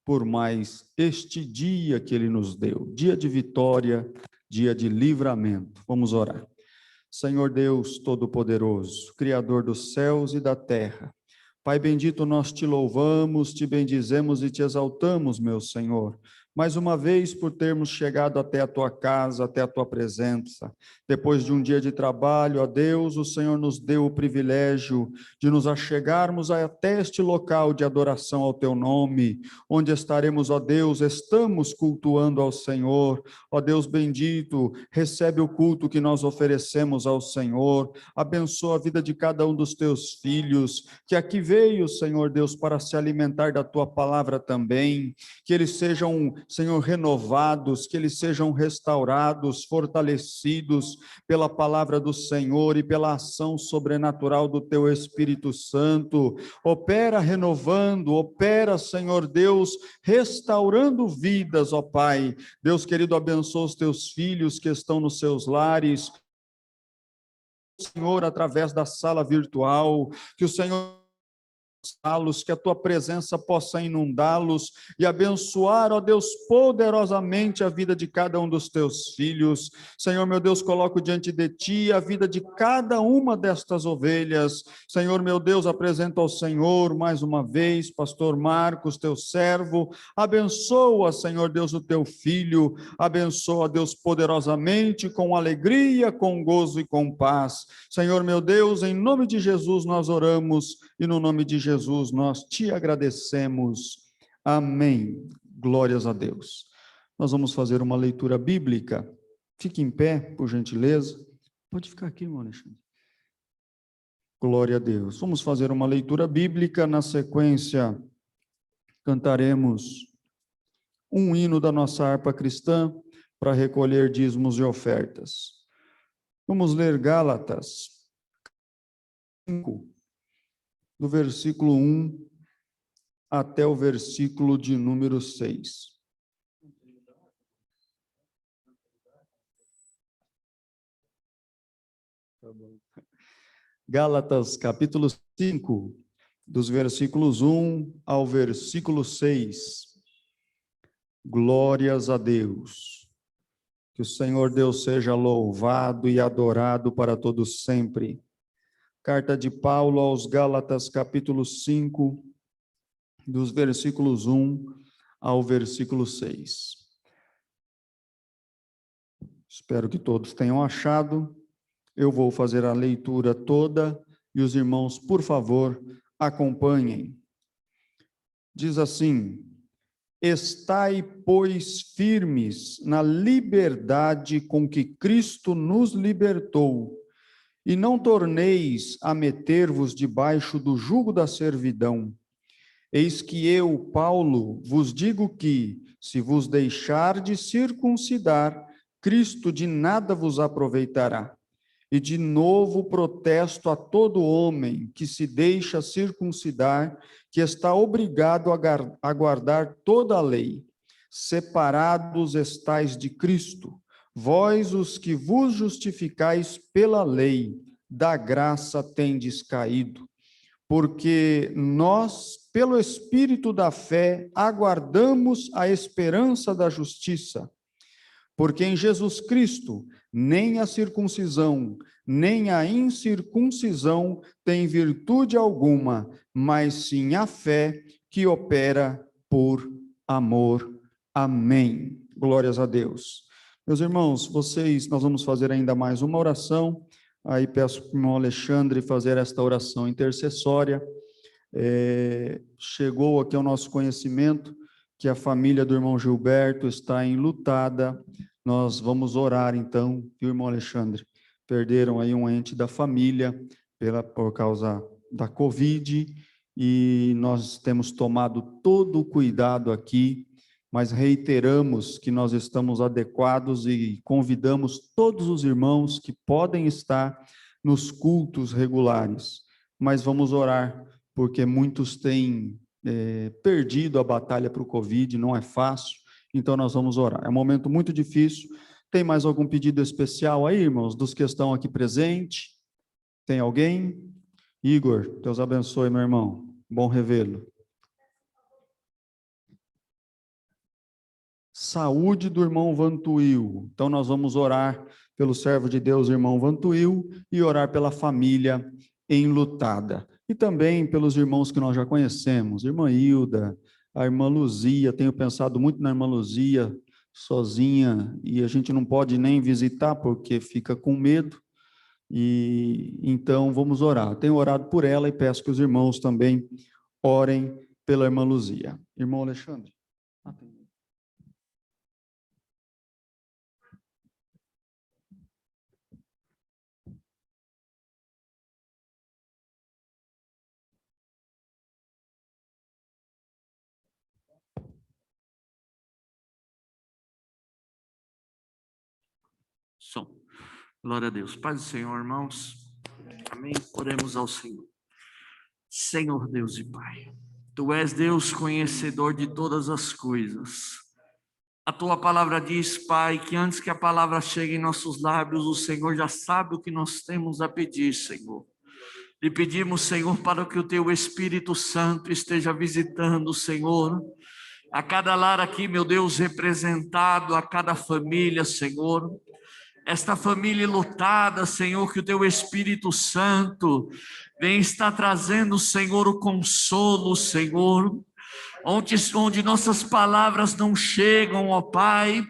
por mais este dia que Ele nos deu, dia de vitória, dia de livramento. Vamos orar. Senhor Deus Todo-Poderoso, Criador dos céus e da terra, Pai bendito, nós te louvamos, te bendizemos e te exaltamos, meu Senhor, mais uma vez por termos chegado até a tua casa, até a tua presença. Depois de um dia de trabalho, ó Deus, o Senhor nos deu o privilégio de nos achegarmos até este local de adoração ao teu nome, onde estaremos, ó Deus, estamos cultuando ao Senhor. Ó Deus bendito, recebe o culto que nós oferecemos ao Senhor, abençoa a vida de cada um dos teus filhos, que aqui veio, Senhor Deus, para se alimentar da tua palavra também, que eles sejam, Senhor, renovados, que eles sejam restaurados, fortalecidos pela palavra do Senhor e pela ação sobrenatural do teu Espírito Santo. Opera renovando, opera, Senhor Deus, restaurando vidas, ó Pai. Deus querido, abençoa os teus filhos que estão nos seus lares, Senhor, através da sala virtual, que o Senhor que a tua presença possa inundá-los e abençoar, ó Deus, poderosamente a vida de cada um dos teus filhos. Senhor, meu Deus, coloco diante de ti a vida de cada uma destas ovelhas. Senhor, meu Deus, apresento ao Senhor mais uma vez, pastor Marcos, teu servo. Abençoa, Senhor Deus, o teu filho. Abençoa, Deus, poderosamente, com alegria, com gozo e com paz. Senhor, meu Deus, em nome de Jesus nós oramos e no nome de Jesus nós te agradecemos. Amém. Glórias a Deus. Nós vamos fazer uma leitura bíblica. Fique em pé, por gentileza. Pode ficar aqui, irmão Alexandre. Glória a Deus. Vamos fazer uma leitura bíblica. Na sequência, cantaremos um hino da nossa harpa cristã para recolher dízimos e ofertas. Vamos ler Gálatas 5, do versículo 1 até o versículo de número 6. Gálatas, capítulo 5, dos versículos 1 ao versículo 6. Glórias a Deus. Que o Senhor Deus seja louvado e adorado para todos sempre. Carta de Paulo aos Gálatas, capítulo 5, dos versículos 1 ao versículo 6. Espero que todos tenham achado. Eu vou fazer a leitura toda e os irmãos, por favor, acompanhem. Diz assim: estai, pois, firmes na liberdade com que Cristo nos libertou, e não torneis a meter-vos debaixo do jugo da servidão. Eis que eu, Paulo, vos digo que, se vos deixardes circuncidar, Cristo de nada vos aproveitará. E de novo protesto a todo homem que se deixa circuncidar, que está obrigado a guardar toda a lei. Separados estais de Cristo, vós os que vos justificais pela lei, da graça tendes caído. Porque nós, pelo Espírito da fé, aguardamos a esperança da justiça. Porque em Jesus Cristo, nem a circuncisão, nem a incircuncisão tem virtude alguma, mas sim a fé que opera por amor. Amém. Glórias a Deus. Meus irmãos, nós vamos fazer ainda mais uma oração. Aí peço para o irmão Alexandre fazer esta oração intercessória. Chegou aqui ao nosso conhecimento que a família do irmão Gilberto está enlutada. Nós vamos orar então, viu, irmão Alexandre? Perderam aí um ente da família por causa da Covid, e nós temos tomado todo o cuidado aqui, mas reiteramos que nós estamos adequados e convidamos todos os irmãos que podem estar nos cultos regulares, mas vamos orar, porque muitos têm perdido a batalha para o Covid, não é fácil, então nós vamos orar. É um momento muito difícil. Tem mais algum pedido especial aí, irmãos, dos que estão aqui presentes? Tem alguém? Igor, Deus abençoe, meu irmão. Bom revê-lo. saúde do irmão Vantuil. Então, nós vamos orar pelo servo de Deus, irmão Vantuil, e orar pela família enlutada. E também pelos irmãos que nós já conhecemos, irmã Hilda, a irmã Luzia. Tenho pensado muito na irmã Luzia, sozinha, e a gente não pode nem visitar porque fica com medo. E então vamos orar. Tenho orado por ela e peço que os irmãos também orem pela irmã Luzia. Irmão Alexandre. Som. Glória a Deus. Paz do Senhor, irmãos. Amém. Oremos ao Senhor. Senhor Deus e Pai, Tu és Deus conhecedor de todas as coisas. A Tua palavra diz, Pai, que antes que a palavra chegue em nossos lábios, o Senhor já sabe o que nós temos a pedir, Senhor. E pedimos, Senhor, para que o Teu Espírito Santo esteja visitando, Senhor, a cada lar aqui, meu Deus, representado, a cada família, Senhor. Esta família lutada, Senhor, que o Teu Espírito Santo vem estar trazendo, Senhor, o consolo, Senhor, onde nossas palavras não chegam, ó Pai.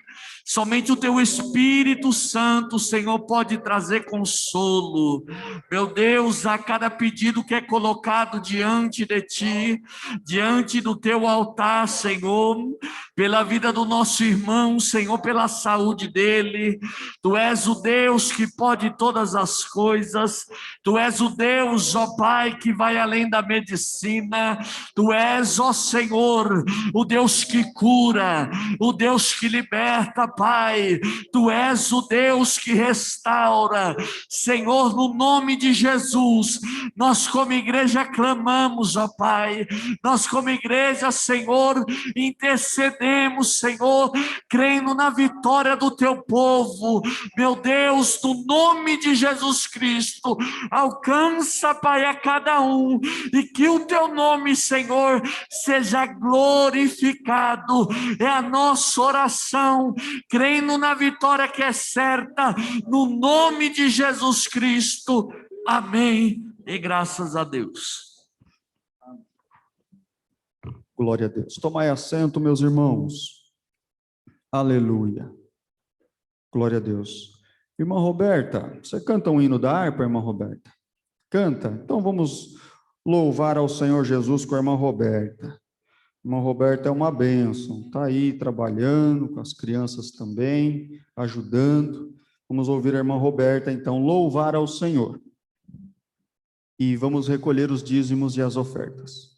Somente o Teu Espírito Santo, Senhor, pode trazer consolo. Meu Deus, a cada pedido que é colocado diante de Ti, diante do Teu altar, Senhor, pela vida do nosso irmão, Senhor, pela saúde dele. Tu és o Deus que pode todas as coisas. Tu és o Deus, ó Pai, que vai além da medicina. Tu és, ó Senhor, o Deus que cura, o Deus que liberta, Pai. Tu és o Deus que restaura. Senhor, no nome de Jesus, nós como igreja clamamos, ó Pai. Nós como igreja, Senhor, intercedemos, Senhor, crendo na vitória do Teu povo. Meu Deus, no nome de Jesus Cristo, alcança, Pai, a cada um, e que o Teu nome, Senhor, seja glorificado. É a nossa oração, crendo na vitória que é certa, no nome de Jesus Cristo. Amém. E graças a Deus. Glória a Deus. Tomai assento, meus irmãos. Aleluia. Glória a Deus. Irmã Roberta, você canta um hino da harpa, irmã Roberta? Canta? Então vamos louvar ao Senhor Jesus com a irmã Roberta. Irmã Roberta é uma bênção, está aí trabalhando com as crianças também, ajudando. Vamos ouvir a irmã Roberta, então, louvar ao Senhor. E vamos recolher os dízimos e as ofertas.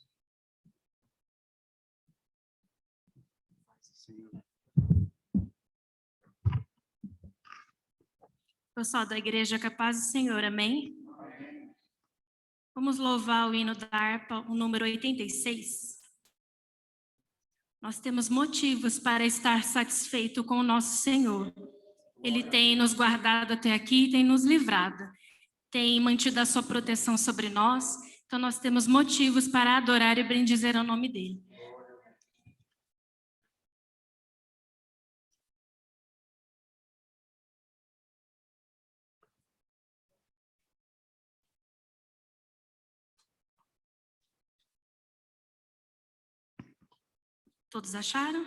Pessoal da igreja, que a paz do Senhor, amém? Vamos louvar o hino da harpa, o número 86. Nós temos motivos para estar satisfeito com o nosso Senhor. Ele tem nos guardado até aqui e tem nos livrado. Tem mantido a sua proteção sobre nós. Então nós temos motivos para adorar e bendizer o nome dele. Todos acharam?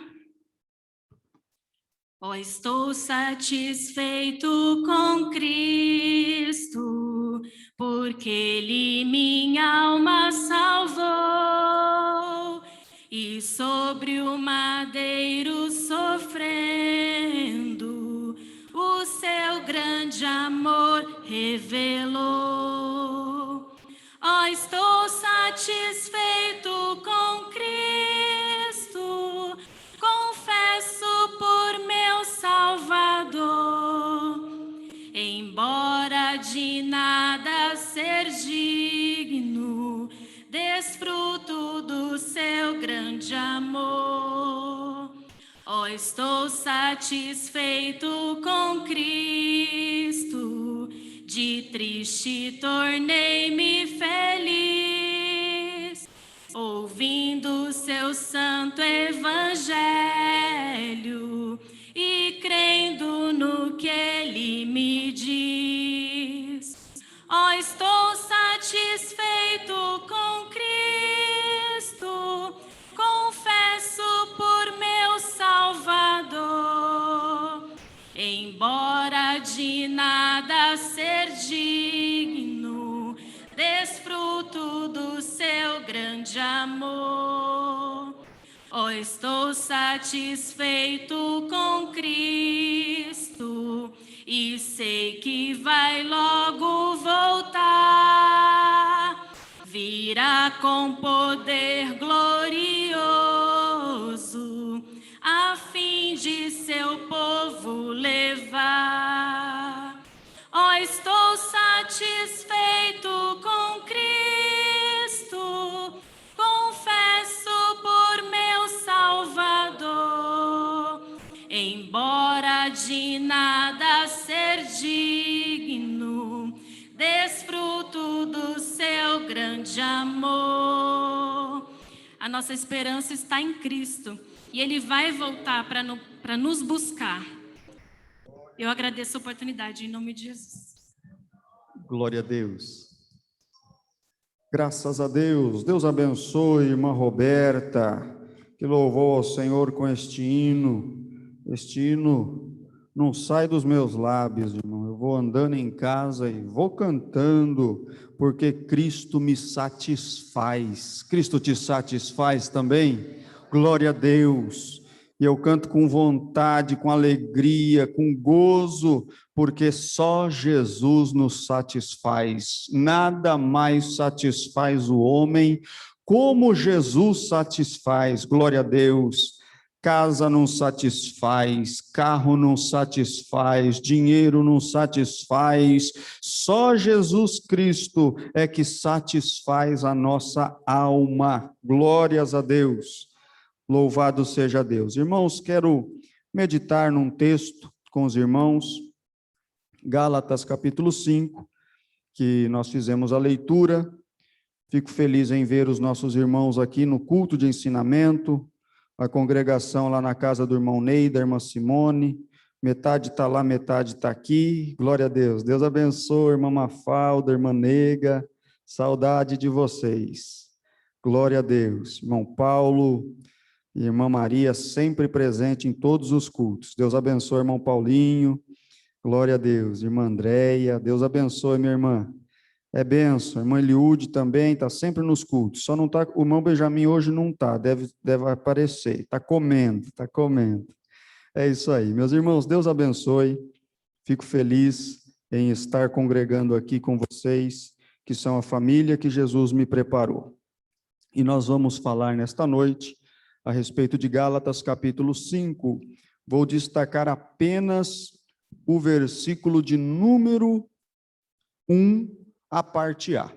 Ó, estou satisfeito com Cristo, porque Ele minha alma salvou, e sobre o madeiro sofrendo, o seu grande amor revelou. Ó, estou satisfeito com Cristo, confesso por meu Salvador, embora de nada ser digno, desfruto do seu grande amor. Ó, estou satisfeito com Cristo, de triste tornei-me feliz, ouvindo seu santo evangelho, estou satisfeito com Cristo e sei que vai logo voltar. Virá com poder glorioso, a fim de seu povo levar. Oh, estou satisfeito com Cristo, confesso por meu Salvador, embora de nada ser digno, desfruto do seu grande amor. A nossa esperança está em Cristo e Ele vai voltar para nos buscar. Eu agradeço a oportunidade em nome de Jesus. Glória a Deus. Graças a Deus. Deus abençoe, irmã Roberta, que louvou ao Senhor com este hino. Este hino não sai dos meus lábios, irmão. Eu vou andando em casa e vou cantando, porque Cristo me satisfaz. Cristo te satisfaz também? Glória a Deus. E eu canto com vontade, com alegria, com gozo, porque só Jesus nos satisfaz. Nada mais satisfaz o homem como Jesus satisfaz. Glória a Deus. Casa não satisfaz, carro não satisfaz, dinheiro não satisfaz, só Jesus Cristo é que satisfaz a nossa alma. Glórias a Deus, louvado seja Deus. Irmãos, quero meditar num texto com os irmãos, Gálatas capítulo 5, que nós fizemos a leitura. Fico feliz em ver os nossos irmãos aqui no culto de ensinamento, a congregação lá na casa do irmão Ney, da irmã Simone, metade está lá, metade está aqui, glória a Deus. Deus abençoe, irmã Mafalda, irmã Nega, saudade de vocês, glória a Deus. Irmão Paulo e irmã Maria, sempre presente em todos os cultos. Deus abençoe, irmão Paulinho, glória a Deus. Irmã Andréia, Deus abençoe, minha irmã. É benção, irmã Eliude também está sempre nos cultos, só não está, o irmão Benjamin hoje não está, deve aparecer, está comendo. É isso aí, meus irmãos, Deus abençoe, fico feliz em estar congregando aqui com vocês, que são a família que Jesus me preparou. E nós vamos falar nesta noite a respeito de Gálatas capítulo 5, vou destacar apenas o versículo de número 1, a parte A,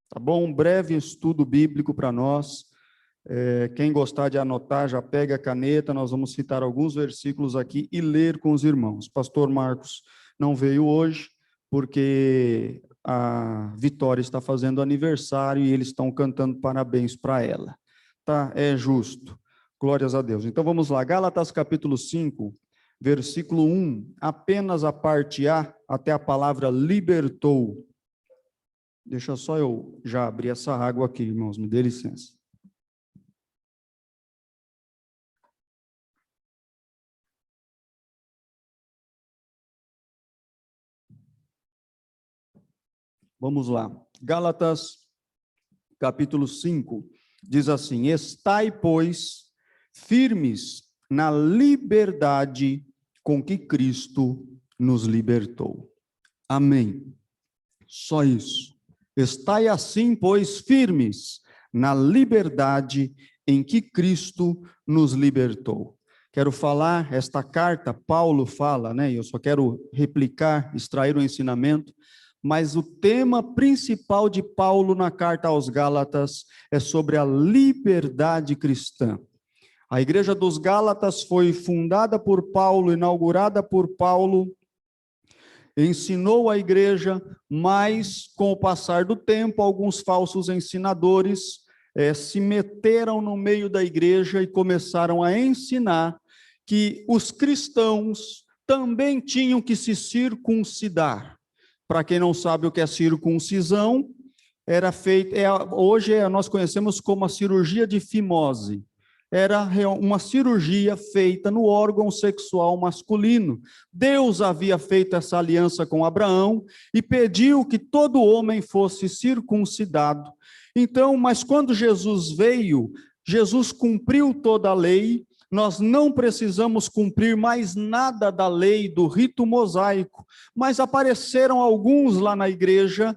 tá bom? Um breve estudo bíblico para nós. Quem gostar de anotar, já pega a caneta, nós vamos citar alguns versículos aqui e ler com os irmãos. Pastor Marcos não veio hoje, porque a Vitória está fazendo aniversário e eles estão cantando parabéns para ela, tá? É justo, glórias a Deus. Então vamos lá, Gálatas capítulo 5, versículo 1, apenas a parte A, até a palavra libertou. Deixa só eu já abrir essa água aqui, irmãos, me dê licença. Vamos lá. Gálatas, capítulo 5, diz assim: estai, pois, firmes na liberdade com que Cristo nos libertou. Amém. Só isso. Estai assim, pois, firmes na liberdade em que Cristo nos libertou. Quero falar, esta carta, Paulo fala, né? Eu só quero replicar, extrair o ensinamento, mas o tema principal de Paulo na carta aos Gálatas é sobre a liberdade cristã. A igreja dos Gálatas foi fundada por Paulo, inaugurada por Paulo, ensinou a igreja, mas com o passar do tempo, alguns falsos ensinadores se meteram no meio da igreja e começaram a ensinar que os cristãos também tinham que se circuncidar. Para quem não sabe o que é circuncisão, era feito, hoje nós conhecemos como a cirurgia de fimose. Era uma cirurgia feita no órgão sexual masculino. Deus havia feito essa aliança com Abraão e pediu que todo homem fosse circuncidado. Então, mas quando Jesus veio, Jesus cumpriu toda a lei, nós não precisamos cumprir mais nada da lei, do rito mosaico, mas apareceram alguns lá na igreja,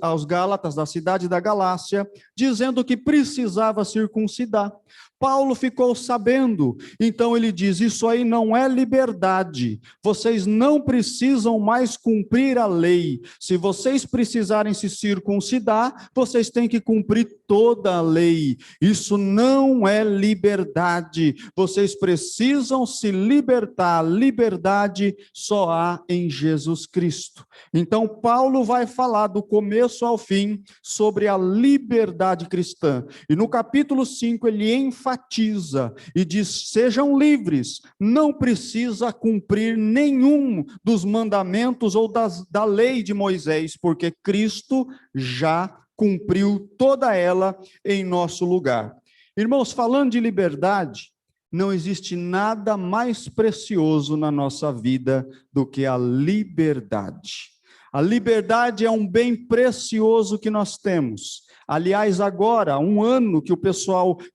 aos Gálatas, da cidade da Galácia, dizendo que precisava circuncidar. Paulo ficou sabendo, então ele diz, isso aí não é liberdade, vocês não precisam mais cumprir a lei, se vocês precisarem se circuncidar, vocês têm que cumprir toda a lei, isso não é liberdade, vocês precisam se libertar, liberdade só há em Jesus Cristo. Então Paulo vai falar do começo ao fim sobre a liberdade cristã, e no capítulo 5 ele enfatiza e diz, sejam livres, não precisa cumprir nenhum dos mandamentos ou da lei de Moisés, porque Cristo já cumpriu toda ela em nosso lugar. Irmãos, falando de liberdade, não existe nada mais precioso na nossa vida do que a liberdade. A liberdade é um bem precioso que nós temos. Aliás, agora, um ano que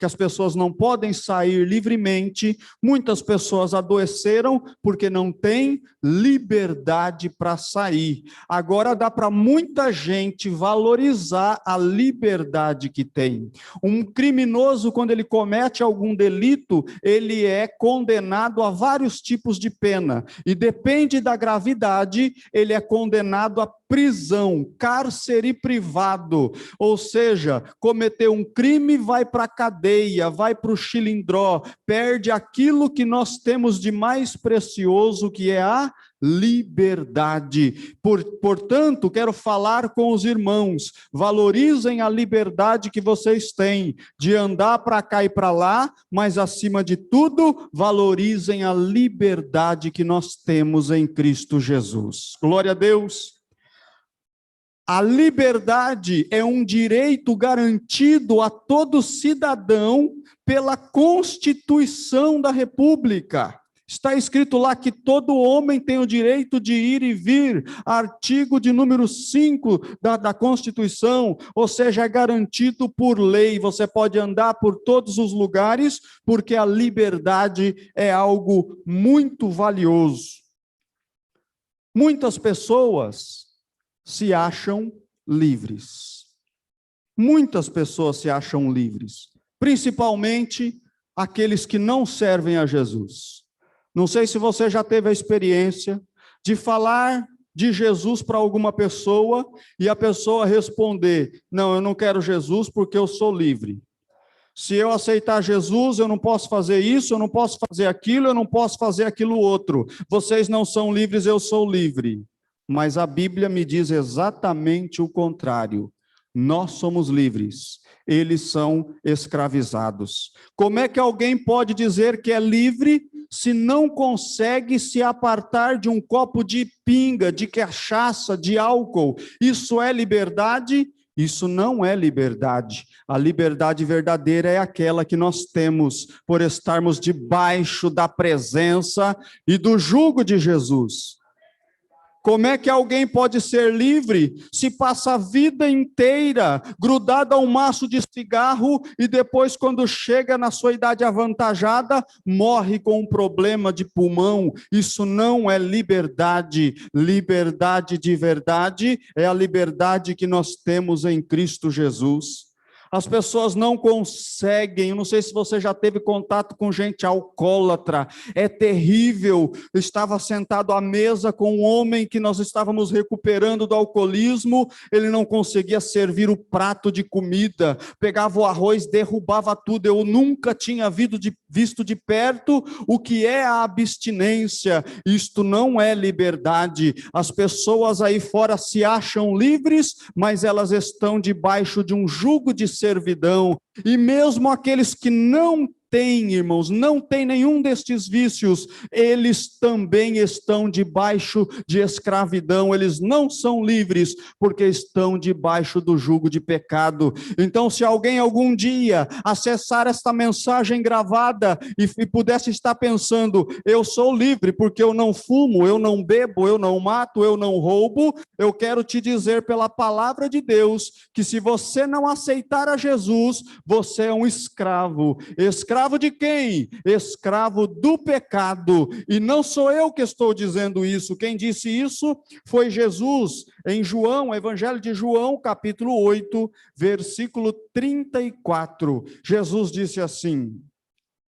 as pessoas não podem sair livremente, muitas pessoas adoeceram porque não têm liberdade para sair. Agora dá para muita gente valorizar a liberdade que tem. Um criminoso, quando ele comete algum delito, ele é condenado a vários tipos de pena, e depende da gravidade, ele é condenado a prisão, cárcere privado, ou seja, cometeu um crime, vai para a cadeia, vai para o chilindró, perde aquilo que nós temos de mais precioso, que é a liberdade. Portanto, quero falar com os irmãos, valorizem a liberdade que vocês têm, de andar para cá e para lá, mas acima de tudo, valorizem a liberdade que nós temos em Cristo Jesus. Glória a Deus. A liberdade é um direito garantido a todo cidadão pela Constituição da República. Está escrito lá que todo homem tem o direito de ir e vir, artigo de número 5 da Constituição, ou seja, é garantido por lei, você pode andar por todos os lugares, porque a liberdade é algo muito valioso. Muitas pessoas se acham livres. Muitas pessoas se acham livres, principalmente aqueles que não servem a Jesus. Não sei se você já teve a experiência de falar de Jesus para alguma pessoa e a pessoa responder, não, eu não quero Jesus porque eu sou livre. Se eu aceitar Jesus, eu não posso fazer isso, eu não posso fazer aquilo, eu não posso fazer aquilo outro. Vocês não são livres, eu sou livre. Mas a Bíblia me diz exatamente o contrário. Nós somos livres, eles são escravizados. Como é que alguém pode dizer que é livre se não consegue se apartar de um copo de pinga, de cachaça, de álcool? Isso é liberdade? Isso não é liberdade. A liberdade verdadeira é aquela que nós temos por estarmos debaixo da presença e do jugo de Jesus. Como é que alguém pode ser livre se passa a vida inteira grudado a um maço de cigarro e depois, quando chega na sua idade avantajada, morre com um problema de pulmão? Isso não é liberdade. Liberdade de verdade é a liberdade que nós temos em Cristo Jesus. As pessoas não conseguem, eu não sei se você já teve contato com gente alcoólatra, é terrível. Eu estava sentado à mesa com um homem que nós estávamos recuperando do alcoolismo, ele não conseguia servir o prato de comida, pegava o arroz, derrubava tudo. Eu nunca tinha visto de perto o que é a abstinência. Isto não é liberdade. As pessoas aí fora se acham livres, mas elas estão debaixo de um jugo de servidão, e mesmo aqueles que não têm, irmãos, não têm nenhum destes vícios, eles também estão debaixo de escravidão, eles não são livres, porque estão debaixo do jugo de pecado. Então, se alguém algum dia acessar esta mensagem gravada e pudesse estar pensando, eu sou livre porque eu não fumo, eu não bebo, eu não mato, eu não roubo, eu quero te dizer pela palavra de Deus, que se você não aceitar a Jesus, você é um escravo. Escravo de quem? Escravo do pecado. E não sou eu que estou dizendo isso. Quem disse isso foi Jesus, em João, Evangelho de João, capítulo 8, versículo 34. Jesus disse assim: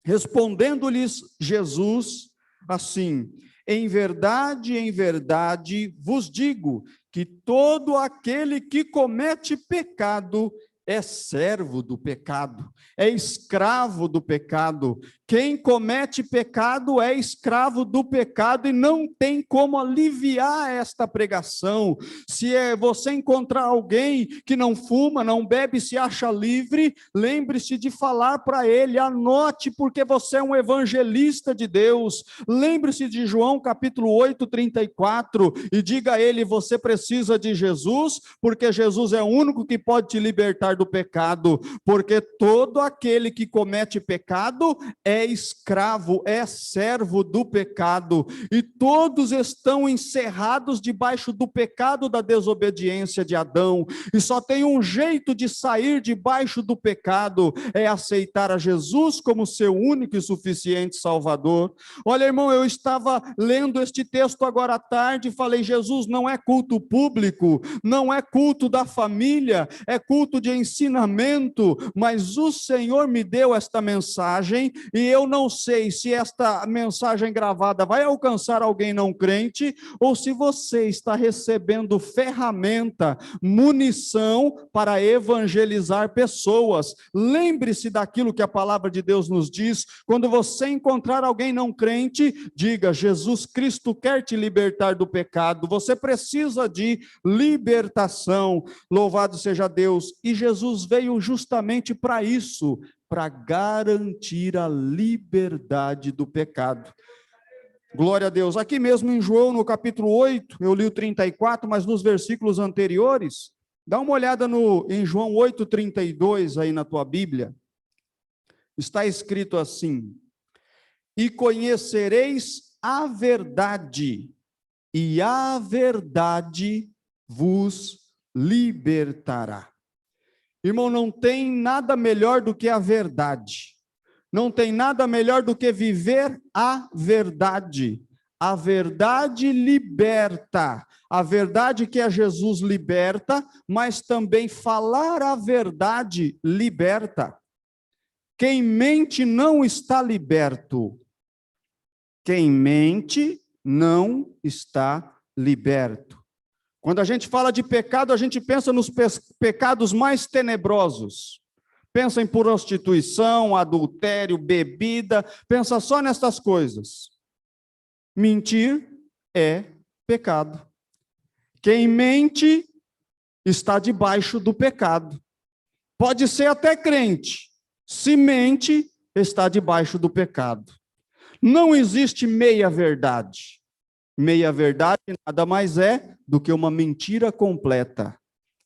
respondendo-lhes Jesus assim: em verdade vos digo que todo aquele que comete pecado é servo do pecado, é escravo do pecado. Quem comete pecado é escravo do pecado e não tem como aliviar esta pregação. Se você encontrar alguém que não fuma, não bebe, se acha livre, lembre-se de falar para ele, anote, porque você é um evangelista de Deus. Lembre-se de João capítulo 8, 34, e diga a ele: você precisa de Jesus, porque Jesus é o único que pode te libertar do pecado, porque todo aquele que comete pecado é escravo, é servo do pecado, e todos estão encerrados debaixo do pecado da desobediência de Adão, e só tem um jeito de sair debaixo do pecado, é aceitar a Jesus como seu único e suficiente Salvador. Olha, irmão, eu estava lendo este texto agora à tarde e falei: Jesus, não é culto público, não é culto da família, é culto de ensinamento, mas o Senhor me deu esta mensagem e eu não sei se esta mensagem gravada vai alcançar alguém não crente ou se você está recebendo ferramenta, munição para evangelizar pessoas. Lembre-se daquilo que a palavra de Deus nos diz: quando você encontrar alguém não crente, diga: Jesus Cristo quer te libertar do pecado, você precisa de libertação. Louvado seja Deus. E Jesus veio justamente para isso, para garantir a liberdade do pecado. Glória a Deus. Aqui mesmo em João, no capítulo 8, eu li o 34, mas nos versículos anteriores, dá uma olhada em João 8, 32, aí na tua Bíblia. Está escrito assim: e conhecereis a verdade, e a verdade vos libertará. Irmão, não tem nada melhor do que a verdade. Não tem nada melhor do que viver a verdade. A verdade liberta. A verdade que é Jesus liberta, mas também falar a verdade liberta. Quem mente não está liberto. Quem mente não está liberto. Quando a gente fala de pecado, a gente pensa nos pecados mais tenebrosos. Pensa em prostituição, adultério, bebida, pensa só nessas coisas. Mentir é pecado. Quem mente está debaixo do pecado. Pode ser até crente. Se mente, está debaixo do pecado. Não existe meia-verdade. Meia-verdade nada mais é do que uma mentira completa.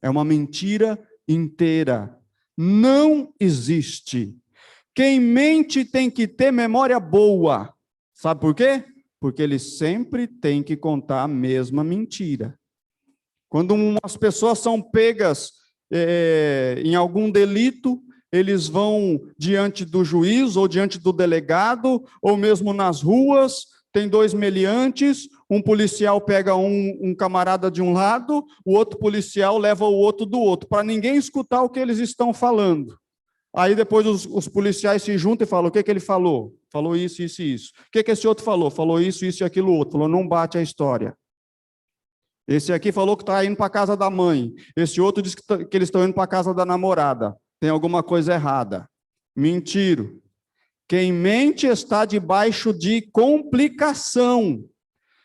É uma mentira inteira. Não existe. Quem mente tem que ter memória boa. Sabe por quê? Porque ele sempre tem que contar a mesma mentira. Quando as pessoas são pegas em algum delito, eles vão diante do juiz ou diante do delegado, ou mesmo nas ruas, tem dois meliantes, um policial pega um camarada de um lado, o outro policial leva o outro do outro, para ninguém escutar o que eles estão falando. Aí depois os policiais se juntam e falam: o que ele falou? Falou isso, isso e isso. O que esse outro falou? Falou isso, isso e aquilo outro. Falou: não bate a história. Esse aqui falou que está indo para a casa da mãe. Esse outro diz que eles estão indo para a casa da namorada. Tem alguma coisa errada. Mentira. Quem mente está debaixo de complicação.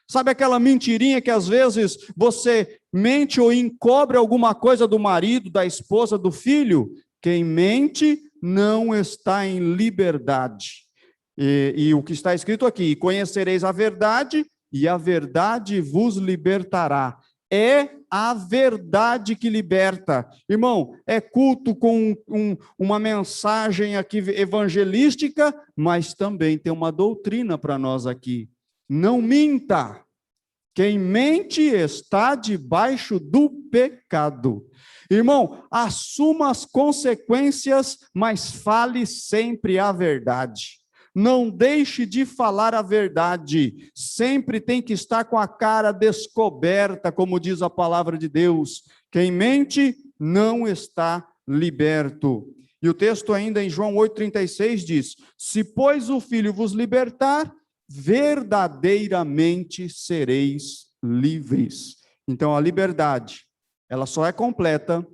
Sabe aquela mentirinha que às vezes você mente ou encobre alguma coisa do marido, da esposa, do filho? Quem mente não está em liberdade. E o que está escrito aqui: conhecereis a verdade, e a verdade vos libertará. É a verdade que liberta. Irmão, é culto com uma mensagem aqui evangelística, mas também tem uma doutrina para nós aqui. Não minta. Quem mente está debaixo do pecado. Irmão, assuma as consequências, mas fale sempre a verdade. Não deixe de falar a verdade. Sempre tem que estar com a cara descoberta, como diz a palavra de Deus. Quem mente não está liberto. E o texto ainda em João 8,36 diz: se, pois, o Filho vos libertar, verdadeiramente sereis livres. Então, a liberdade, ela só é completa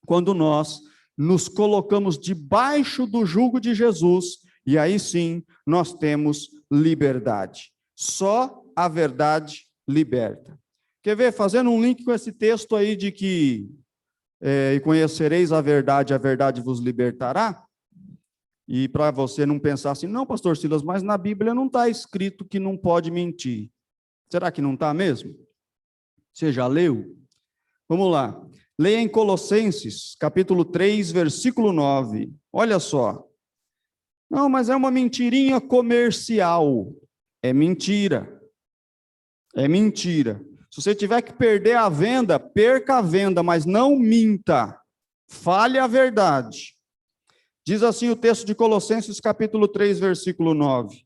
quando nós nos colocamos debaixo do jugo de Jesus, e aí sim nós temos liberdade. Só a verdade liberta. Quer ver? Fazendo um link com esse texto aí de que e conhecereis a verdade vos libertará. E para você não pensar assim, não, pastor Silas, mas na Bíblia não está escrito que não pode mentir. Será que não está mesmo? Você já leu? Vamos lá. Leia em Colossenses, capítulo 3, versículo 9. Olha só. Não, mas é uma mentirinha comercial. É mentira. É mentira. Se você tiver que perder a venda, perca a venda, mas não minta. Fale a verdade. Diz assim o texto de Colossenses, capítulo 3, versículo 9.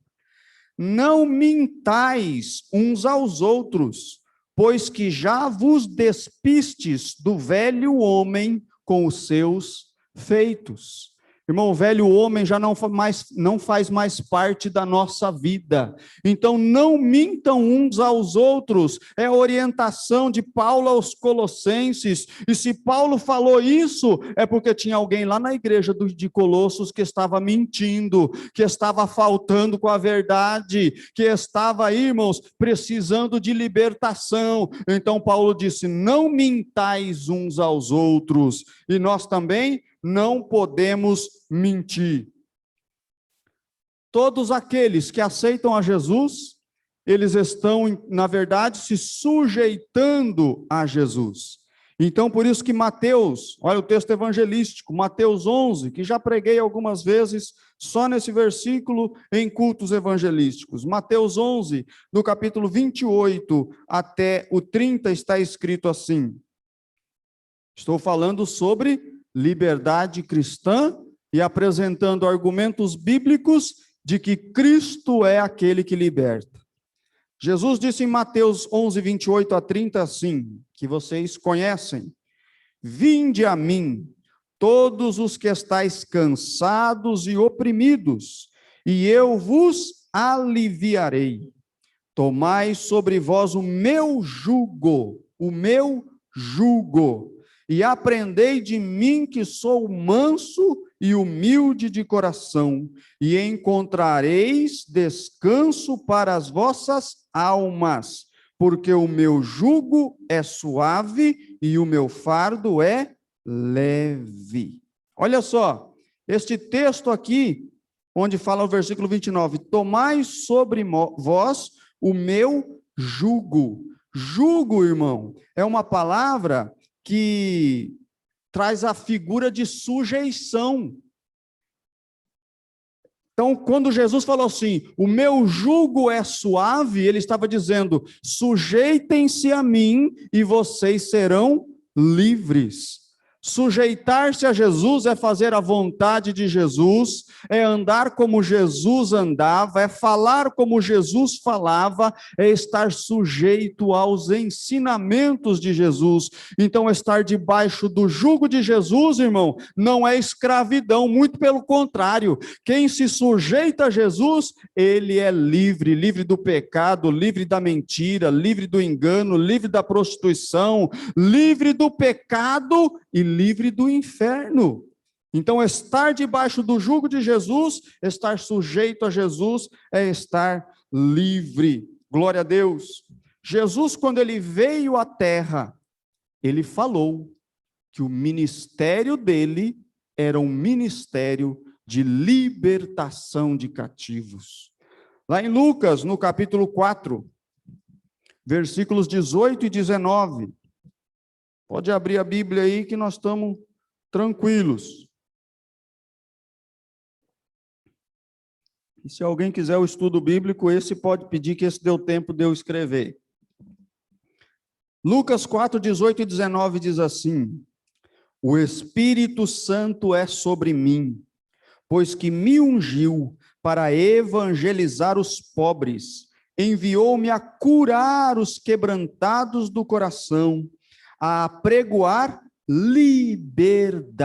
Não mintais uns aos outros, pois que já vos despistes do velho homem com os seus feitos. Irmão, o velho homem já não faz mais parte da nossa vida. Então, não mintam uns aos outros. É a orientação de Paulo aos Colossenses. E se Paulo falou isso, é porque tinha alguém lá na igreja de Colossos que estava mentindo, que estava faltando com a verdade, que estava aí, irmãos, precisando de libertação. Então, Paulo disse: não mintais uns aos outros. E nós também não podemos mentir. Todos aqueles que aceitam a Jesus, eles estão, na verdade, se sujeitando a Jesus. Então, por isso que Mateus, olha o texto evangelístico, Mateus 11, que já preguei algumas vezes, só nesse versículo, em cultos evangelísticos. Mateus 11, do capítulo 28 até o 30, está escrito assim. Estou falando sobre liberdade cristã e apresentando argumentos bíblicos de que Cristo é aquele que liberta. Jesus disse em Mateus 11, 28 a 30 assim, que vocês conhecem: vinde a mim, todos os que estáis cansados e oprimidos, e eu vos aliviarei. Tomai sobre vós o meu jugo, e aprendei de mim, que sou manso e humilde de coração, e encontrareis descanso para as vossas almas, porque o meu jugo é suave e o meu fardo é leve. Olha só, este texto aqui, onde fala o versículo 29, tomai sobre vós o meu jugo. Jugo, irmão, é uma palavra que traz a figura de sujeição. Então, quando Jesus falou assim, o meu jugo é suave, ele estava dizendo, sujeitem-se a mim e vocês serão livres. Sujeitar-se a Jesus é fazer a vontade de Jesus, é andar como Jesus andava, é falar como Jesus falava, é estar sujeito aos ensinamentos de Jesus. Então, estar debaixo do jugo de Jesus, irmão, não é escravidão, muito pelo contrário. Quem se sujeita a Jesus, ele é livre, livre do pecado, livre da mentira, livre do engano, livre da prostituição, livre do pecado e livre do inferno. Então, estar debaixo do jugo de Jesus, estar sujeito a Jesus, é estar livre. Glória a Deus. Jesus, quando ele veio à terra, ele falou que o ministério dele era um ministério de libertação de cativos. Lá em Lucas, no capítulo 4, versículos 18 e 19, pode abrir a Bíblia aí que nós estamos tranquilos. E se alguém quiser o estudo bíblico, esse pode pedir, que esse deu tempo de eu escrever. Lucas 4, 18 e 19 diz assim: o Espírito Santo é sobre mim, pois que me ungiu para evangelizar os pobres, enviou-me a curar os quebrantados do coração, a apregoar liberdade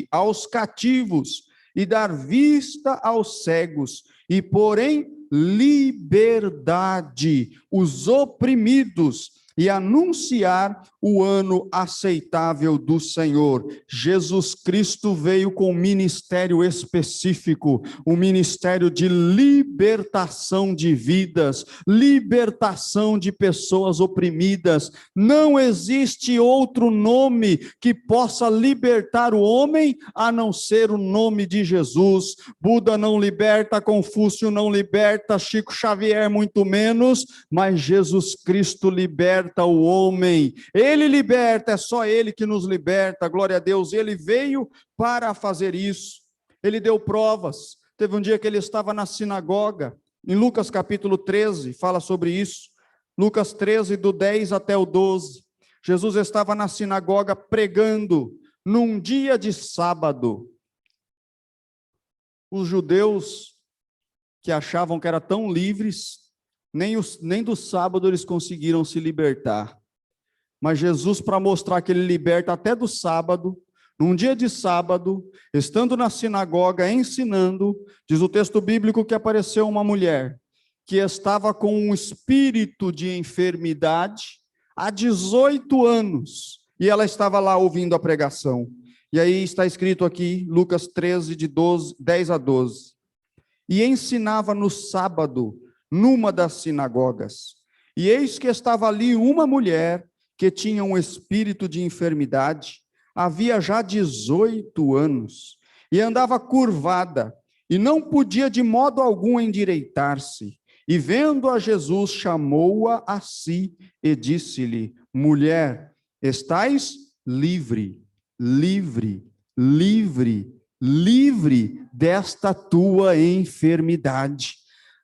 aos cativos e dar vista aos cegos, e pôr em liberdade os oprimidos, e anunciar o ano aceitável do Senhor. Jesus Cristo veio com um ministério específico, um ministério de libertação de vidas, libertação de pessoas oprimidas. Não existe outro nome que possa libertar o homem a não ser o nome de Jesus. Buda não liberta, Confúcio não liberta, Chico Xavier muito menos, mas Jesus Cristo liberta o homem. Ele liberta, é só ele que nos liberta, glória a Deus. Ele veio para fazer isso. Ele deu provas. Teve um dia que ele estava na sinagoga, em Lucas capítulo 13, fala sobre isso. Lucas 13, do 10 até o 12. Jesus estava na sinagoga pregando num dia de sábado. Os judeus que achavam que eram tão livres, nem do sábado eles conseguiram se libertar. Mas Jesus, para mostrar que ele liberta até do sábado, num dia de sábado, estando na sinagoga ensinando, diz o texto bíblico que apareceu uma mulher que estava com um espírito de enfermidade há 18 anos, e ela estava lá ouvindo a pregação. E aí está escrito aqui, Lucas 13, de 10 a 12. E ensinava no sábado, numa das sinagogas. E eis que estava ali uma mulher que tinha um espírito de enfermidade, havia já 18 anos, e andava curvada, e não podia de modo algum endireitar-se. E vendo a Jesus, chamou-a a si e disse-lhe: mulher, estais livre desta tua enfermidade.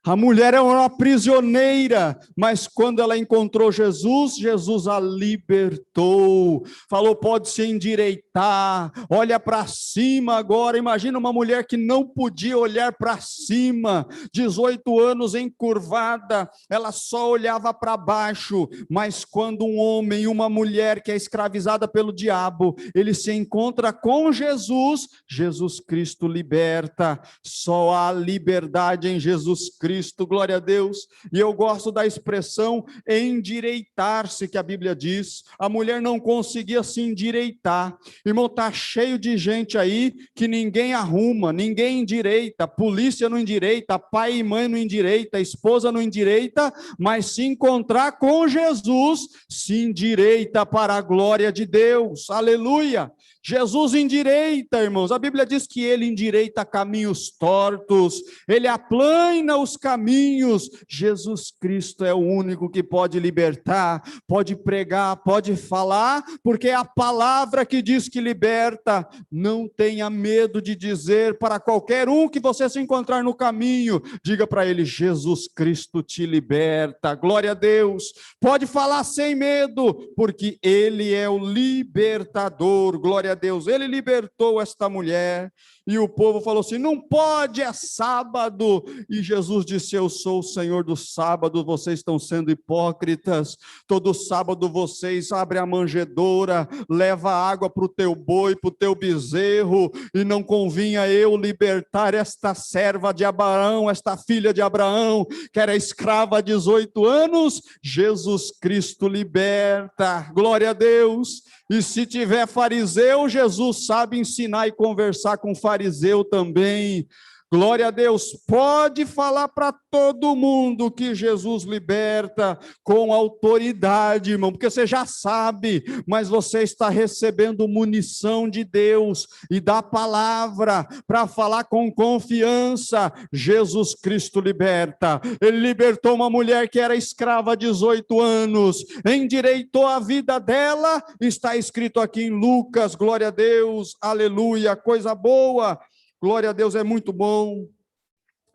A mulher era uma prisioneira, mas quando ela encontrou Jesus, Jesus a libertou, falou: pode se endireitar, olha para cima agora. Imagina uma mulher que não podia olhar para cima, 18 anos encurvada, ela só olhava para baixo. Mas quando um homem e uma mulher que é escravizada pelo diabo, ele se encontra com Jesus, Jesus Cristo liberta. Só há liberdade em Jesus Cristo. Glória a Deus. E eu gosto da expressão endireitar-se, que a Bíblia diz. A mulher não conseguia se endireitar. Irmão, está cheio de gente aí que ninguém arruma, ninguém endireita, polícia não endireita, pai e mãe não endireita, esposa não endireita, mas se encontrar com Jesus, se endireita para a glória de Deus. Aleluia! Jesus endireita, irmãos. A Bíblia diz que ele endireita caminhos tortos, ele aplana os caminhos. Jesus Cristo é o único que pode libertar, pode pregar, pode falar, porque é a palavra que diz que liberta. Não tenha medo de dizer para qualquer um que você se encontrar no caminho, diga para ele: Jesus Cristo te liberta. Glória a Deus. Pode falar sem medo, porque ele é o libertador. Glória a Deus. Ele libertou esta mulher. E o povo falou assim: não pode, é sábado. E Jesus disse: eu sou o Senhor do sábado. Vocês estão sendo hipócritas. Todo sábado vocês abrem a manjedoura, leva água para o teu boi, para o teu bezerro, e não convinha eu libertar esta serva de Abraão, esta filha de Abraão, que era escrava há 18 anos. Jesus Cristo liberta. Glória a Deus. E se tiver fariseu, Jesus sabe ensinar e conversar com fariseu também. Glória a Deus. Pode falar para todo mundo que Jesus liberta com autoridade, irmão, porque você já sabe, mas você está recebendo munição de Deus e da palavra para falar com confiança. Jesus Cristo liberta. Ele libertou uma mulher que era escrava há 18 anos, endireitou a vida dela. Está escrito aqui em Lucas. Glória a Deus, aleluia, coisa boa. Glória a Deus, é muito bom.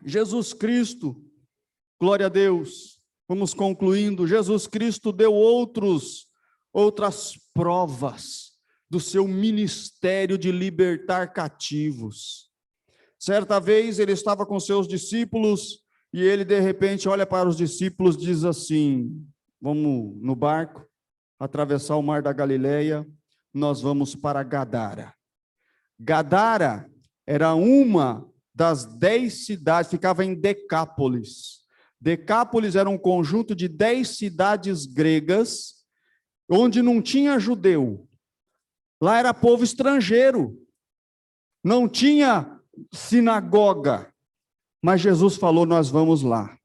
Jesus Cristo, glória a Deus. Vamos concluindo. Jesus Cristo deu outras provas do seu ministério de libertar cativos. Certa vez ele estava com seus discípulos e ele de repente olha para os discípulos e diz assim: vamos no barco, atravessar o mar da Galileia, nós vamos para Gadara. Gadara era uma das 10 cidades, ficava em Decápolis. Decápolis era um conjunto de 10 cidades gregas, onde não tinha judeu. Lá era povo estrangeiro, não tinha sinagoga. Mas Jesus falou: nós vamos lá.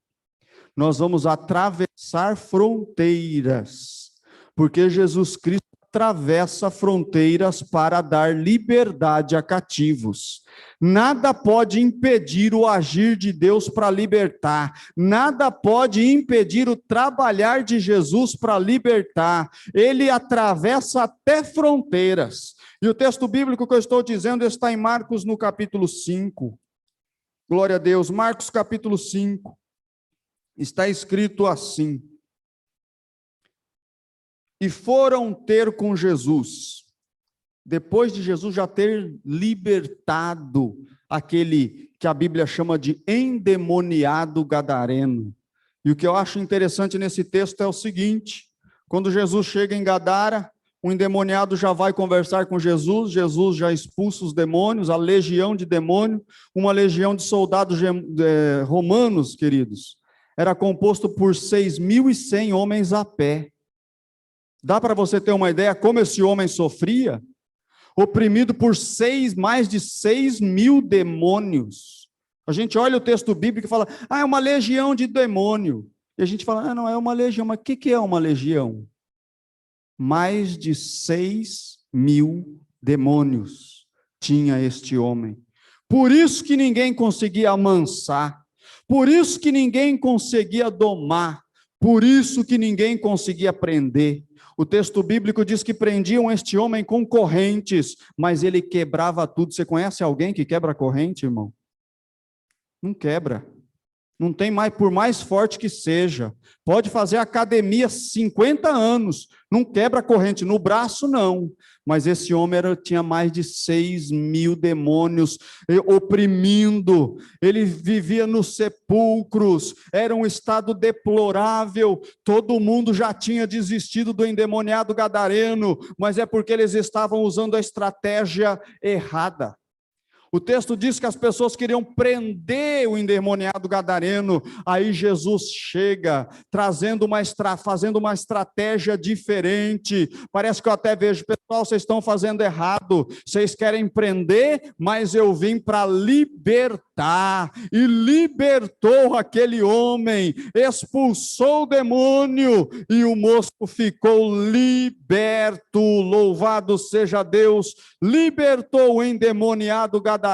Nós vamos atravessar fronteiras, porque Jesus Cristo atravessa fronteiras para dar liberdade a cativos. Nada pode impedir o agir de Deus para libertar. Nada pode impedir o trabalhar de Jesus para libertar. Ele atravessa até fronteiras. E o texto bíblico que eu estou dizendo está em Marcos, no capítulo 5. Glória a Deus. Marcos, capítulo 5. Está escrito assim: e foram ter com Jesus, depois de Jesus já ter libertado aquele que a Bíblia chama de endemoniado gadareno. E o que eu acho interessante nesse texto é o seguinte: quando Jesus chega em Gadara, o endemoniado já vai conversar com Jesus, Jesus já expulsa os demônios, a legião de demônio, uma legião de soldados romanos, queridos, era composto por 6.100 homens a pé. Dá para você ter uma ideia como esse homem sofria? Oprimido por mais de 6.000 demônios. A gente olha o texto bíblico e fala: é uma legião de demônio. E a gente fala: não, é uma legião. Mas o que é uma legião? Mais de 6.000 demônios tinha este homem. Por isso que ninguém conseguia amansar. Por isso que ninguém conseguia domar. Por isso que ninguém conseguia prender. O texto bíblico diz que prendiam este homem com correntes, mas ele quebrava tudo. Você conhece alguém que quebra corrente, irmão? Não quebra. Não tem mais, por mais forte que seja. Pode fazer academia 50 anos, não quebra corrente. No braço, não. Mas esse homem tinha mais de 6.000 demônios oprimindo. Ele vivia nos sepulcros. Era um estado deplorável. Todo mundo já tinha desistido do endemoniado gadareno, mas é porque eles estavam usando a estratégia errada. O texto diz que as pessoas queriam prender o endemoniado gadareno. Aí Jesus chega, fazendo uma estratégia diferente. Parece que eu até vejo: pessoal, vocês estão fazendo errado. Vocês querem prender, mas eu vim para libertar. E libertou aquele homem, expulsou o demônio, e o moço ficou liberto. Louvado seja Deus. Libertou o endemoniado gadareno.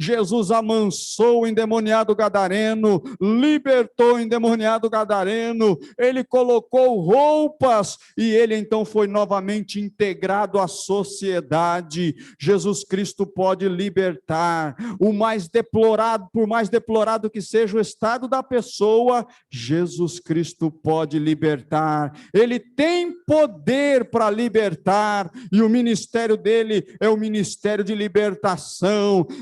Jesus amansou o endemoniado gadareno, libertou o endemoniado gadareno. Ele colocou roupas e ele então foi novamente integrado à sociedade. Jesus Cristo pode libertar. Por mais deplorado que seja o estado da pessoa, Jesus Cristo pode libertar. Ele tem poder para libertar, e o ministério dele é o ministério de libertação.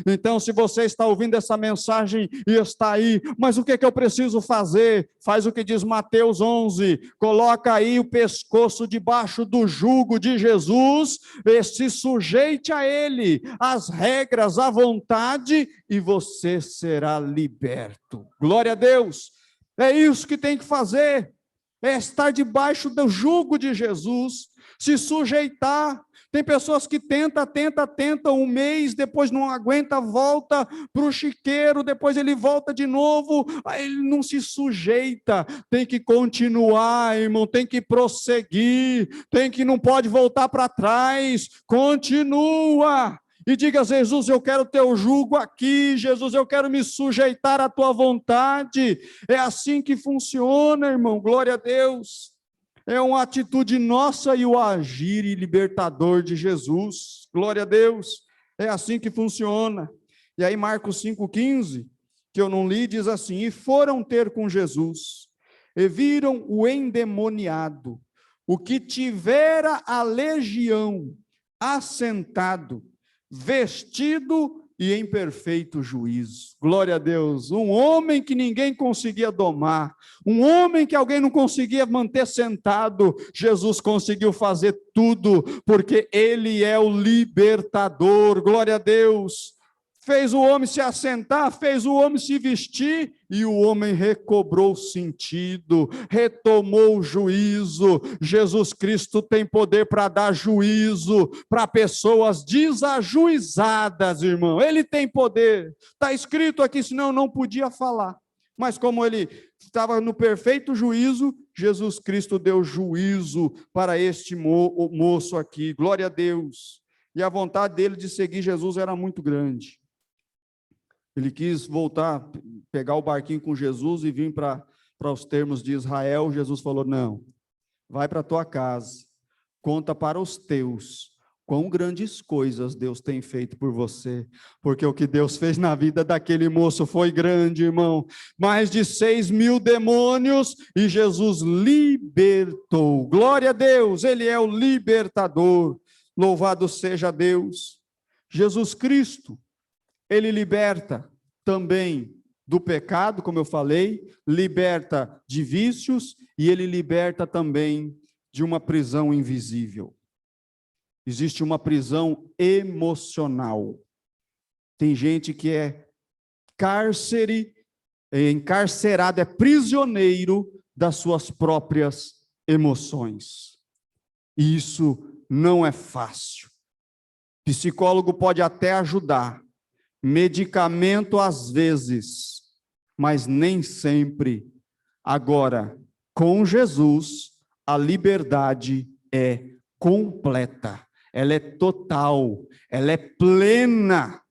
Então, se você está ouvindo essa mensagem e está aí: mas o que eu preciso fazer? Faz o que diz Mateus 11, coloca aí o pescoço debaixo do jugo de Jesus, e se sujeite a ele, às regras, à vontade, e você será liberto. Glória a Deus. É isso que tem que fazer, é estar debaixo do jugo de Jesus, se sujeitar. Tem pessoas que tentam um mês, depois não aguenta, volta para o chiqueiro, depois ele volta de novo, aí ele não se sujeita. Tem que continuar, irmão, tem que prosseguir, não pode voltar para trás, continua. E diga: Jesus, eu quero teu jugo aqui, Jesus, eu quero me sujeitar à tua vontade. É assim que funciona, irmão, glória a Deus. É uma atitude nossa e o agir libertador de Jesus. Glória a Deus. É assim que funciona. E aí Marcos 5,15, que eu não li, diz assim: e foram ter com Jesus. e viram o endemoniado, o que tivera a legião, assentado, vestido e em perfeito juízo. Glória a Deus. Um homem que ninguém conseguia domar, um homem que alguém não conseguia manter sentado, Jesus conseguiu fazer tudo, porque ele é o libertador. Glória a Deus. Fez o homem se assentar, fez o homem se vestir, e o homem recobrou o sentido, retomou o juízo. Jesus Cristo tem poder para dar juízo para pessoas desajuizadas, irmão. Ele tem poder. Está escrito aqui, senão eu não podia falar. Mas como ele estava no perfeito juízo, Jesus Cristo deu juízo para este moço aqui. Glória a Deus. E a vontade dele de seguir Jesus era muito grande. Ele quis voltar, pegar o barquinho com Jesus e vir para os termos de Israel. Jesus falou, não, vai para a tua casa, conta para os teus, quão grandes coisas Deus tem feito por você, porque o que Deus fez na vida daquele moço foi grande, irmão. Mais de 6.000 demônios e Jesus libertou. Glória a Deus, ele é o libertador. Louvado seja Deus. Jesus Cristo, ele liberta também do pecado, como eu falei, liberta de vícios e ele liberta também de uma prisão invisível. Existe uma prisão emocional. Tem gente que é encarcerado, é prisioneiro das suas próprias emoções. E isso não é fácil. Psicólogo pode até ajudar, medicamento às vezes, mas nem sempre. Agora, com Jesus, a liberdade é completa, ela é total, ela é plena.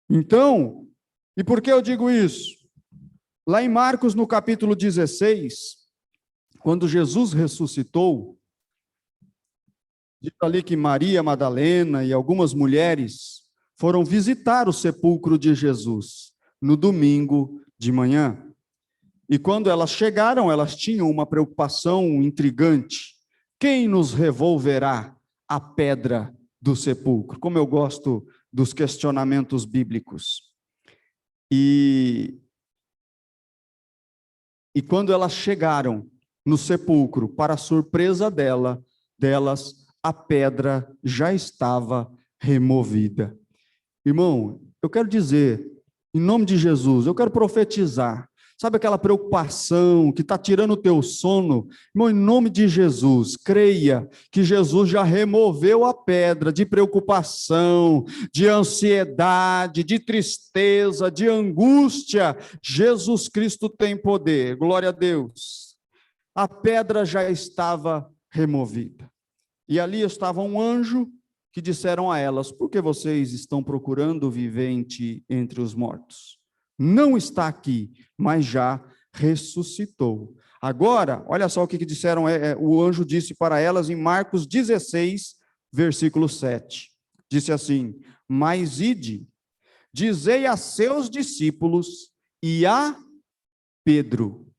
Então, e por que eu digo isso? Lá em Marcos, no capítulo 16, quando Jesus ressuscitou, diz ali que Maria Madalena e algumas mulheres foram visitar o sepulcro de Jesus no domingo de manhã. E quando elas chegaram, elas tinham uma preocupação intrigante. Quem nos revolverá a pedra do sepulcro? Como eu gosto dos questionamentos bíblicos. E quando elas chegaram no sepulcro, para a surpresa delas, a pedra já estava removida. Irmão, eu quero dizer, em nome de Jesus, eu quero profetizar. Sabe aquela preocupação que está tirando o teu sono? Irmão, em nome de Jesus, creia que Jesus já removeu a pedra de preocupação, de ansiedade, de tristeza, de angústia. Jesus Cristo tem poder, glória a Deus. A pedra já estava removida. E ali estava um anjo que disseram a elas, por que vocês estão procurando o vivente entre os mortos? Não está aqui, mas já ressuscitou. Agora, olha só o que disseram, o anjo disse para elas em Marcos 16, versículo 7. Disse assim, mas ide, dizei a seus discípulos e a Pedro,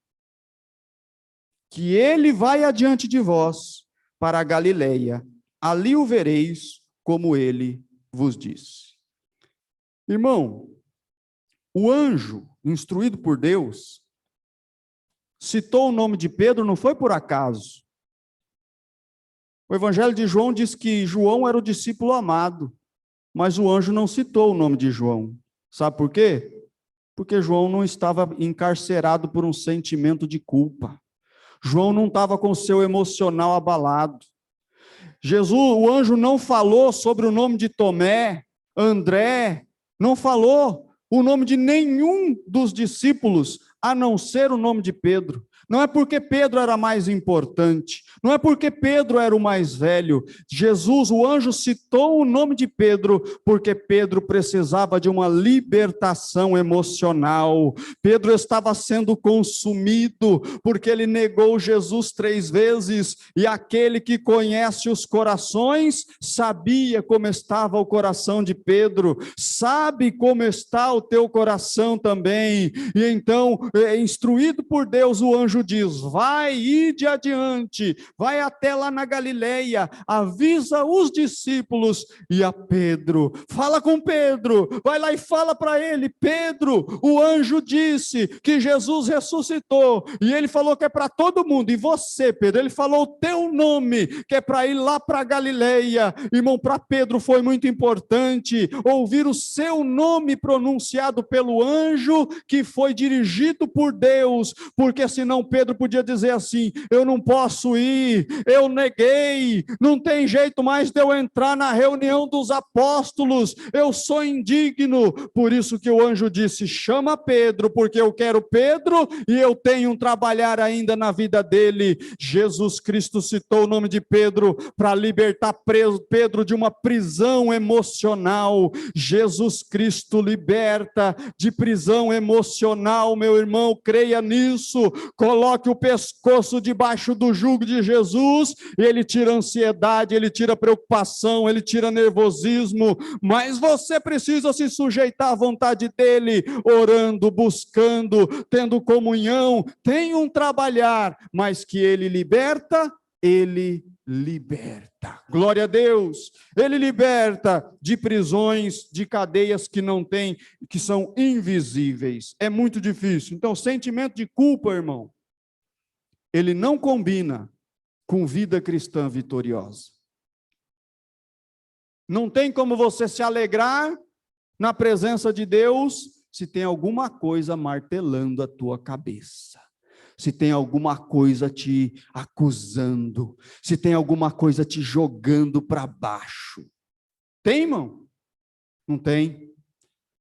que ele vai adiante de vós para a Galileia, ali o vereis, como ele vos disse. Irmão, o anjo, instruído por Deus, citou o nome de Pedro, não foi por acaso. O Evangelho de João diz que João era o discípulo amado, mas o anjo não citou o nome de João. Sabe por quê? Porque João não estava encarcerado por um sentimento de culpa. João não estava com o seu emocional abalado. O anjo não falou sobre o nome de Tomé, André, não falou o nome de nenhum dos discípulos, a não ser o nome de Pedro. Não é porque Pedro era mais importante, não é porque Pedro era o mais velho. O anjo citou o nome de Pedro, porque Pedro precisava de uma libertação emocional. Pedro estava sendo consumido, porque ele negou Jesus 3 vezes, e aquele que conhece os corações, sabia como estava o coração de Pedro, sabe como está o teu coração também. E então, instruído por Deus, o anjo anjo diz: vai, ide adiante, vai até lá na Galileia, avisa os discípulos e a Pedro. Fala com Pedro, vai lá e fala para ele: Pedro, o anjo disse que Jesus ressuscitou, e ele falou que é para todo mundo, e você, Pedro, ele falou o teu nome, que é para ir lá para Galileia. Irmão, para Pedro foi muito importante ouvir o seu nome pronunciado pelo anjo, que foi dirigido por Deus, porque senão Pedro podia dizer assim: eu não posso ir, eu neguei, não tem jeito mais de eu entrar na reunião dos apóstolos, eu sou indigno. Por isso que o anjo disse: chama Pedro, porque eu quero Pedro e eu tenho um trabalhar ainda na vida dele. Jesus Cristo citou o nome de Pedro para libertar Pedro de uma prisão emocional. Jesus Cristo liberta de prisão emocional, meu irmão, creia nisso. Coloque o pescoço debaixo do jugo de Jesus, e ele tira a ansiedade, ele tira a preocupação, ele tira nervosismo, mas você precisa se sujeitar à vontade dele, orando, buscando, tendo comunhão. Tem um trabalhar, mas que ele liberta, ele liberta. Glória a Deus. Ele liberta de prisões, de cadeias que não tem, que são invisíveis. É muito difícil. Então, sentimento de culpa, irmão, ele não combina com vida cristã vitoriosa. Não tem como você se alegrar na presença de Deus se tem alguma coisa martelando a tua cabeça, se tem alguma coisa te acusando, se tem alguma coisa te jogando para baixo. Tem, irmão? Não tem.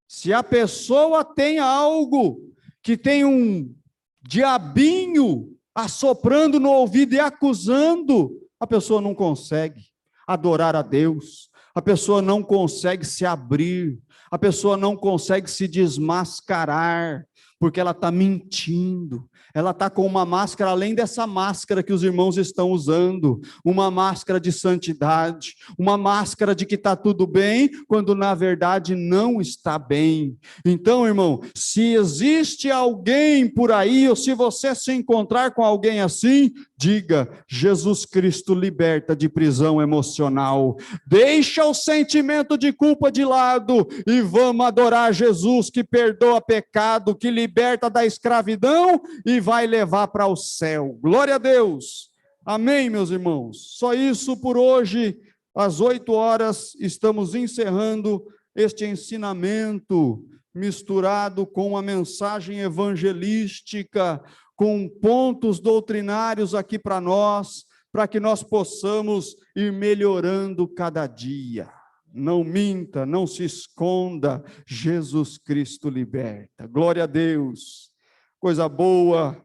Se a pessoa tem algo que tem um diabinho assoprando no ouvido e acusando, a pessoa não consegue adorar a Deus, a pessoa não consegue se abrir, a pessoa não consegue se desmascarar, porque ela está mentindo, ela está com uma máscara, além dessa máscara que os irmãos estão usando, uma máscara de santidade, uma máscara de que está tudo bem, quando na verdade não está bem. Então, irmão, se existe alguém por aí, ou se você se encontrar com alguém assim, diga: Jesus Cristo liberta de prisão emocional. Deixa o sentimento de culpa de lado e vamos adorar Jesus, que perdoa pecado, que liberta da escravidão e vai levar para o céu. Glória a Deus. Amém, meus irmãos. Só isso por hoje. Às 8h estamos encerrando este ensinamento misturado com a mensagem evangelística, com pontos doutrinários aqui para nós, para que nós possamos ir melhorando cada dia. Não minta, não se esconda, Jesus Cristo liberta. Glória a Deus. Coisa boa,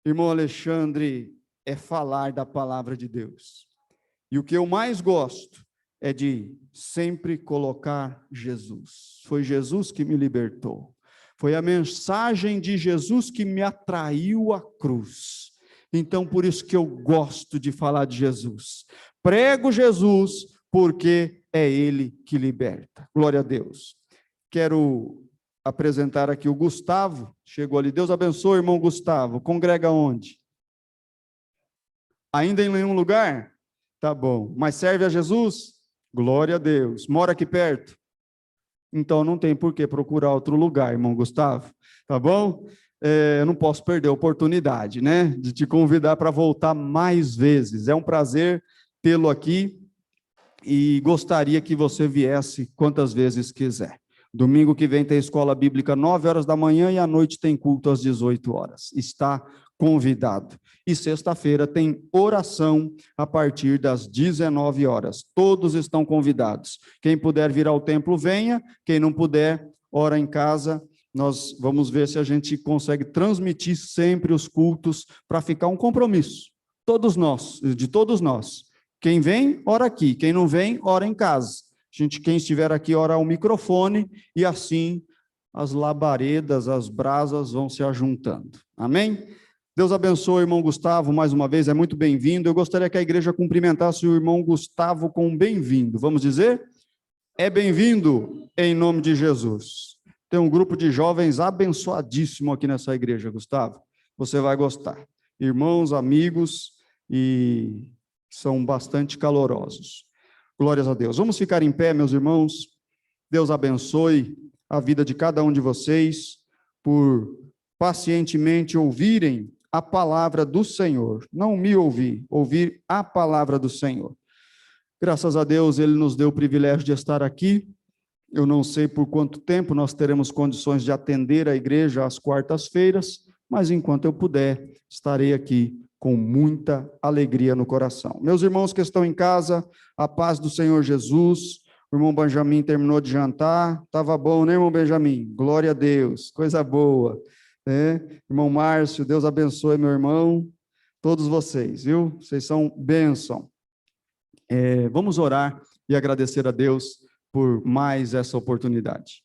irmão Alexandre, é falar da palavra de Deus. E o que eu mais gosto é de sempre colocar Jesus. Foi Jesus que me libertou. Foi a mensagem de Jesus que me atraiu à cruz. Então, por isso que eu gosto de falar de Jesus. Prego Jesus, porque é Ele que liberta. Glória a Deus. Quero apresentar aqui o Gustavo. Chegou ali. Deus abençoe, irmão Gustavo. Congrega onde? Ainda em nenhum lugar? Tá bom. Mas serve a Jesus? Glória a Deus. Mora aqui perto? Então não tem por que procurar outro lugar, irmão Gustavo, tá bom? Eu não posso perder a oportunidade, né, de te convidar para voltar mais vezes. É um prazer tê-lo aqui e gostaria que você viesse quantas vezes quiser. Domingo que vem tem escola bíblica 9h da manhã e à noite tem culto às 18h. Está convidado. E sexta-feira tem oração a partir das 19h. Todos estão convidados. Quem puder vir ao templo, venha. Quem não puder, ora em casa. Nós vamos ver se a gente consegue transmitir sempre os cultos para ficar um compromisso. Todos nós, de todos nós. Quem vem, ora aqui. Quem não vem, ora em casa. Quem estiver aqui, ora ao microfone e assim as labaredas, as brasas vão se ajuntando. Amém? Deus abençoe o irmão Gustavo, mais uma vez, é muito bem-vindo. Eu gostaria que a igreja cumprimentasse o irmão Gustavo com um bem-vindo. Vamos dizer? É bem-vindo em nome de Jesus. Tem um grupo de jovens abençoadíssimo aqui nessa igreja, Gustavo. Você vai gostar. irmãos, amigos, e são bastante calorosos. Glórias a Deus. Vamos ficar em pé, meus irmãos. Deus abençoe a vida de cada um de vocês por pacientemente ouvirem a palavra do Senhor. Não me ouvir a palavra do Senhor. Graças a Deus, Ele nos deu o privilégio de estar aqui. Eu não sei por quanto tempo nós teremos condições de atender a igreja às quartas-feiras, mas enquanto eu puder, estarei aqui com muita alegria no coração. Meus irmãos que estão em casa, a paz do Senhor Jesus. O irmão Benjamin terminou de jantar, estava bom, né, irmão Benjamin? Glória a Deus, coisa boa. Né? Irmão Márcio, Deus abençoe meu irmão, todos vocês, viu? Vocês são bênção. Vamos orar e agradecer a Deus por mais essa oportunidade.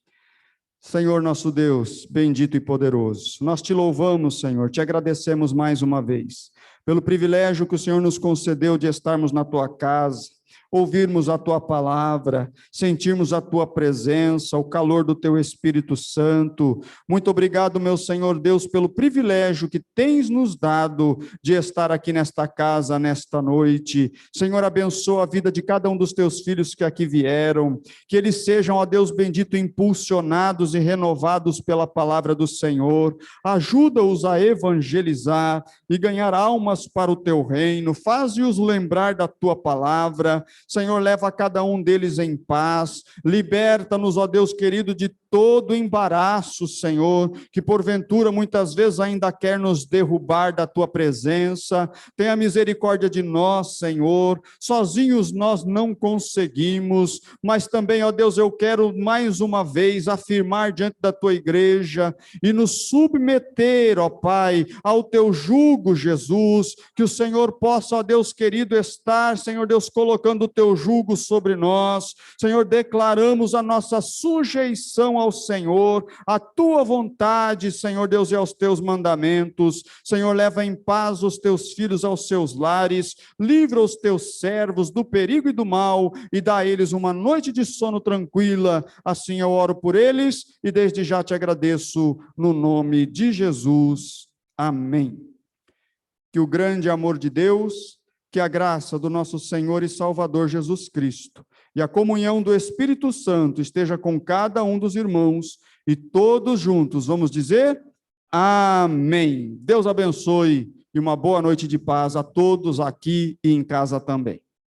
Senhor nosso Deus, bendito e poderoso, nós te louvamos, Senhor, te agradecemos mais uma vez, pelo privilégio que o Senhor nos concedeu de estarmos na tua casa, ouvirmos a tua palavra, sentirmos a tua presença, o calor do teu Espírito Santo. Muito obrigado, meu Senhor Deus, pelo privilégio que tens nos dado de estar aqui nesta casa, nesta noite. Senhor, abençoa a vida de cada um dos teus filhos que aqui vieram, que eles sejam, ó Deus bendito, impulsionados e renovados pela palavra do Senhor. Ajuda-os a evangelizar e ganhar almas para o teu reino. Faze-os lembrar da tua palavra. Senhor, leva cada um deles em paz, liberta-nos, ó Deus querido, de todo embaraço, Senhor, que porventura muitas vezes ainda quer nos derrubar da tua presença. Tenha misericórdia de nós, Senhor, sozinhos nós não conseguimos, mas também, ó Deus, eu quero mais uma vez afirmar diante da tua igreja e nos submeter, ó Pai, ao teu jugo, Jesus, que o Senhor possa, ó Deus querido, estar, Senhor Deus, colocando o teu jugo sobre nós. Senhor, declaramos a nossa sujeição ao Senhor, a tua vontade, Senhor Deus, e aos teus mandamentos. Senhor, leva em paz os teus filhos aos seus lares, livra os teus servos do perigo e do mal, e dá a eles uma noite de sono tranquila. Assim eu oro por eles, e desde já te agradeço, no nome de Jesus. Amém. Que o grande amor de Deus, que a graça do nosso Senhor e Salvador Jesus Cristo e a comunhão do Espírito Santo esteja com cada um dos irmãos, e todos juntos vamos dizer amém. Deus abençoe e uma boa noite de paz a todos aqui e em casa também.